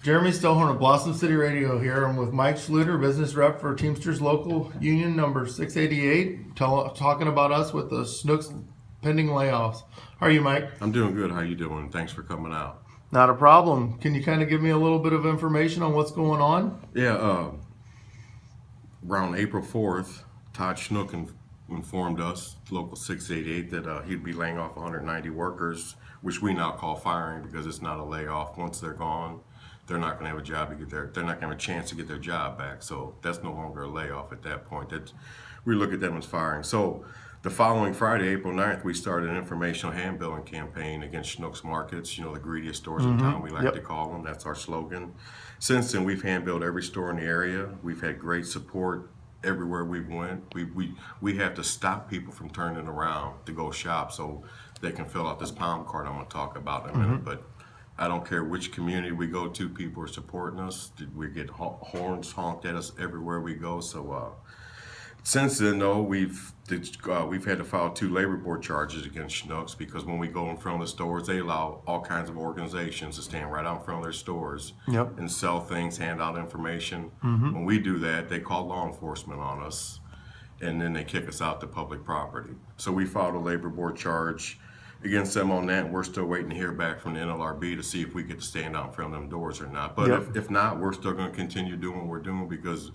Jeremy Stillhorn of Blossom City Radio here. I'm with Mike Schlueter, business rep for Teamsters Local Union number 688, talking about us with the Schnucks pending layoffs. How are you, Mike? I'm doing good. How you doing? Thanks for coming out. Not a problem. Can you kind of give me a little bit of information on what's going on? Yeah, around April 4th, Todd Schnuck informed us, Local 688, that he'd be laying off 190 workers, which we now call firing because it's not a layoff. Once they're gone, they're not going to have a job to get they're not going to have a chance to get their job back. So that's no longer a layoff at that point. We look at them as firing. So the following Friday, April 9th, we started an informational hand-billing campaign against Schnucks Markets, the greediest stores in town, we like to call them. That's our slogan. Since then, we've hand-billed every store in the area. We've had great support everywhere we went. We have to stop people from turning around to go shop so they can fill out this palm card I'm going to talk about in a minute. But I don't care which community we go to, people are supporting us. We get horns honked at us everywhere we go. So since then, though, we've had to file 2 labor board charges against Schnucks because when we go in front of the stores, they allow all kinds of organizations to stand right out in front of their stores and sell things, hand out information. When we do that, they call law enforcement on us, and then they kick us out to public property. So we filed a labor board charge against them on that, and we're still waiting to hear back from the NLRB to see if we get to stand out in front of them doors or not. But if not, we're still going to continue doing what we're doing because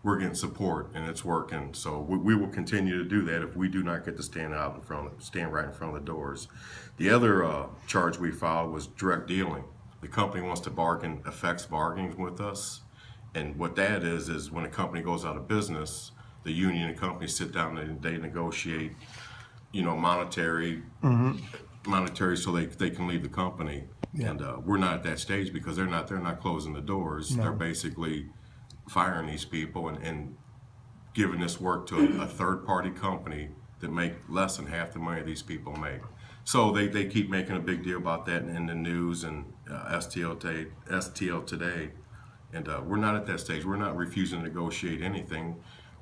we're getting support and it's working. So we will continue to do that if we do not get to stand right in front of the doors. The other charge we filed was direct dealing. The company wants to affects bargaining with us, and what that is when a company goes out of business, the union and company sit down and they negotiate monetary so they can leave the company. And we're not at that stage because they're not closing the doors. They're basically firing these people and giving this work to a third-party company that make less than half the money these people make. So they keep making a big deal about that in the news and STL today. And we're not at that stage. We're not refusing to negotiate anything.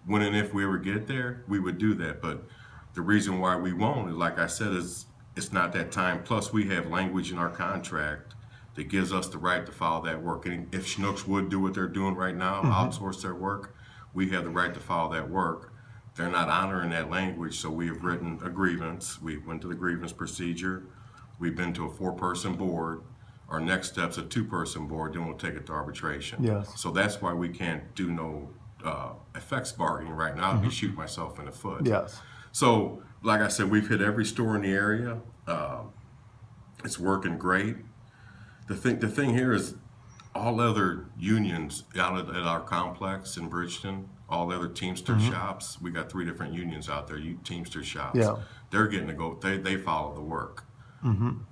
When and if we ever get there, we would do that. But the reason why we won't, like I said, is it's not that time. Plus, we have language in our contract that gives us the right to file that work. And if Schnucks would do what they're doing right now, outsource their work, we have the right to file that work. They're not honoring that language, so we have written a grievance. We went to the grievance procedure. We've been to a 4-person board. Our next step's a 2-person board, then we'll take it to arbitration. Yes. So that's why we can't do no effects bargaining right now. I'd be shooting myself in the foot. Yes. So, like I said, we've hit every store in the area. It's working great. The thing here is all other unions out at our complex in Bridgeton, all the other Teamsters shops, we got 3 different unions out there, Teamsters shops. They're getting to go, they follow the work.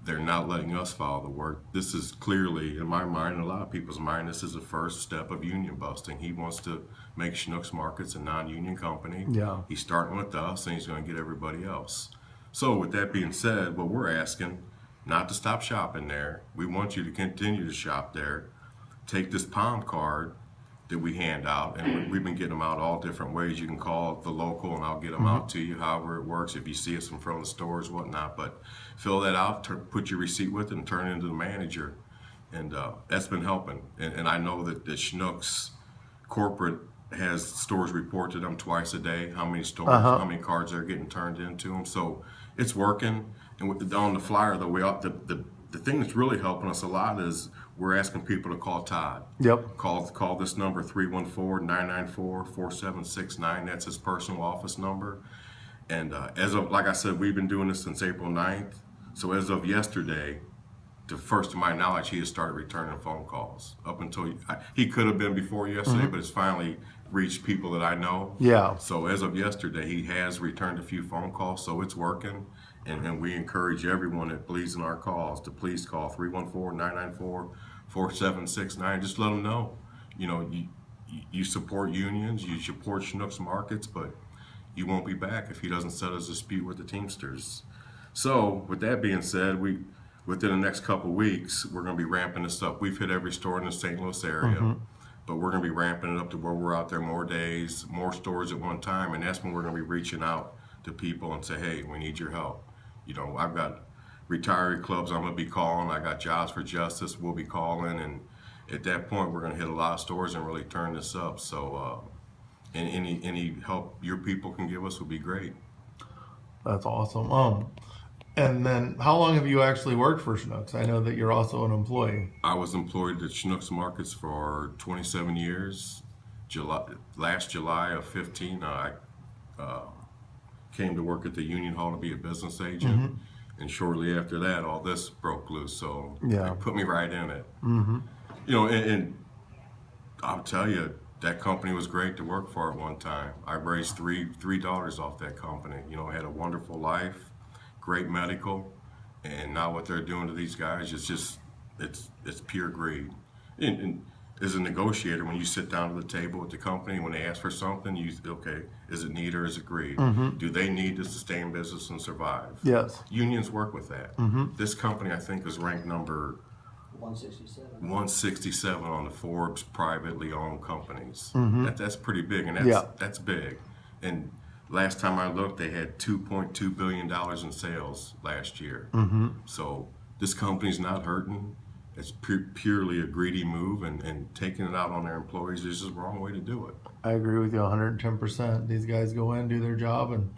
They're not letting us follow the work. This is clearly, in my mind, and a lot of people's mind, this is the first step of union busting. He wants to make Schnucks Markets a non-union company. He's starting with us, and he's going to get everybody else. So with that being said, what we're asking, not to stop shopping there. We want you to continue to shop there. Take this palm card that we hand out, and we've been getting them out all different ways. You can call the local and I'll get them out to you, however it works, if you see us in front of the stores, whatnot. But fill that out, put your receipt with it, and turn it into the manager. And that's been helping. And I know that the Schnucks corporate has stores report to them twice a day, how many stores, how many cards are getting turned into them. So it's working. And on the flyer, though, the thing that's really helping us a lot is we're asking people to call Todd. Call this number, 314-994-4769. That's his personal office number. And like I said, we've been doing this since April 9th. So as of yesterday, to first to my knowledge, he has started returning phone calls. Up until he could have been before yesterday, but it's finally reached people that I know. So as of yesterday, he has returned a few phone calls, so it's working. And we encourage everyone that believes in our cause to please call 314-994-4769. Just let them know, you support unions, you support Schnucks Markets, but you won't be back if he doesn't settle his dispute with the Teamsters. So with that being said, within the next couple weeks, we're going to be ramping this up. We've hit every store in the St. Louis area, but we're going to be ramping it up to where we're out there more days, more stores at one time, and that's when we're going to be reaching out to people and say, hey, we need your help. I've got retiree clubs I'm going to be calling. I got Jobs for Justice we'll be calling, and at that point, we're going to hit a lot of stores and really turn this up. So, and any help your people can give us would be great. That's awesome. And then how long have you actually worked for Schnucks? I know that you're also an employee. I was employed at Schnucks Markets for 27 years. Last July of 15, I came to work at the Union Hall to be a business agent. And shortly after that, all this broke loose. So Yeah. it put me right in it. You know, and I'll tell you, that company was great to work for at one time. I raised three daughters off that company. You know, had a wonderful life, great medical, and now what they're doing to these guys is just it's pure greed. And as a negotiator, when you sit down at the table with the company, when they ask for something, okay, is it need or is it greed? Do they need to sustain business and survive? Yes. Unions work with that. This company, I think, is ranked number 167 on the Forbes privately owned companies. That's pretty big, and that's big. And last time I looked, they had $2.2 billion in sales last year. So this company's not hurting. It's purely a greedy move, and taking it out on their employees is just the wrong way to do it. I agree with you 110%. These guys go in, do their job, and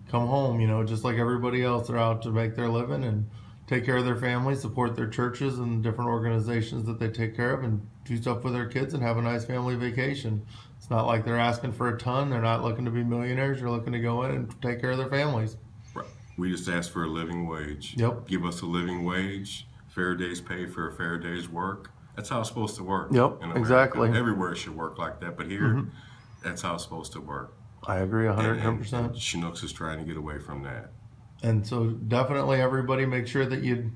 come home, you know, just like everybody else. They're out to make their living and take care of their families, support their churches and different organizations that they take care of, and do stuff with their kids and have a nice family vacation. It's not like they're asking for a ton. They're not looking to be millionaires. They're looking to go in and take care of their families. Right. We just ask for a living wage. Yep. Give us a living wage, fair day's pay for a fair day's work. That's how it's supposed to work. Yep, in America. exactly. Everywhere it should work like that, but here, that's how it's supposed to work. I agree 110%. And Schnucks is trying to get away from that. And so definitely everybody make sure that you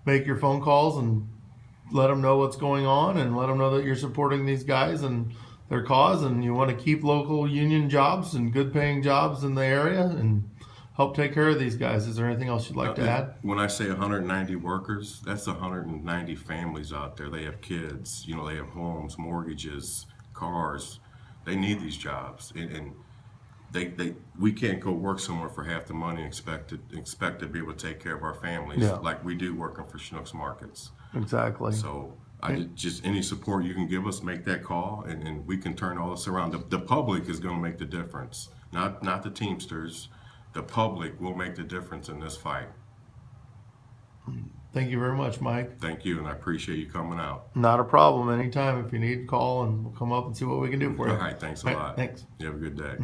make your phone calls and let them know what's going on, and let them know that you're supporting these guys and their cause, and you want to keep local union jobs and good paying jobs in the area and help take care of these guys. Is there anything else you'd like to add? When I say 190 workers, that's 190 families out there. They have kids, you know, they have homes, mortgages, cars. They need these jobs, and we can't go work somewhere for half the money and expect to be able to take care of our families like we do working for Schnucks Markets. Exactly. So just any support you can give us, make that call, and we can turn all this around. The public is going to make the difference, not the Teamsters. The public will make the difference in this fight. Thank you very much, Mike. Thank you, and I appreciate you coming out. Not a problem. Anytime if you need, call and we'll come up and see what we can do for you. All right, thanks a lot. Thanks. You have a good day.